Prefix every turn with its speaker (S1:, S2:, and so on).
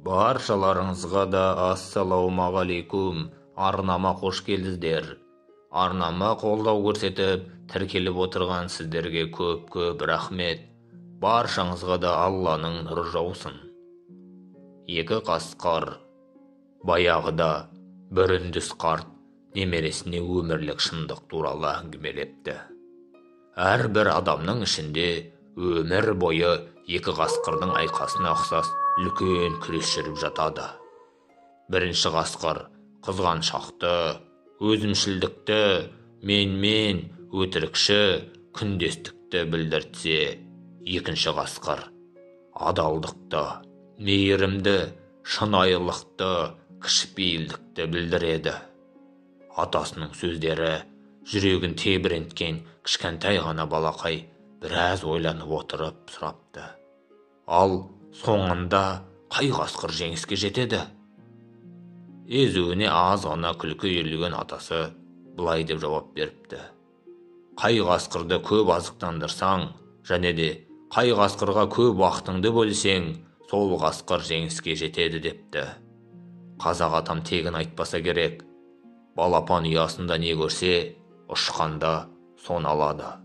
S1: Баршаларыңызға да ассалаумағалейкум, арнама қош келдіңіздер. Арнама қолдау көрсетіп, тіркеліп отырған сіздерге көп рахмет. Баршаңызға да Алланың нұры жаусын. Екі қасқыр. Баяғыда бір үндіс қарт немересіне өмірлік шындық туралы әңгімелепті. Әрбір адамның ішінде өмір бойы екі қасқырдың айқасына ұқсас үлкен күрес жүріп жатады. Бірінші қасқыр қызғаншақты, өзімшілдікті, мен, өтірікші, күндестікті білдіртсе, екінші қасқыр адалдықты, мейірімді, шынайылықты, кішіпейілдікті білдіреді. Атасының сөздері жүрегін тебіренткен кішкентай ғана балақай біраз ойланып отырып сұрапты. Ал соңында қай қасқыр жеңіске жетеді? Езуіне аз ғана күлкі үйірілген атасы былай деп жауап беріпті. Қай қасқырды көп азықтандырсаң, және де қай қасқырға көп уақытыңды бөлсең, сол қасқыр жеңіске жетеді депті. Қазақ атам тегін айтпаса керек. Балапан ұясында не көрсе, ұшқанда соны алады.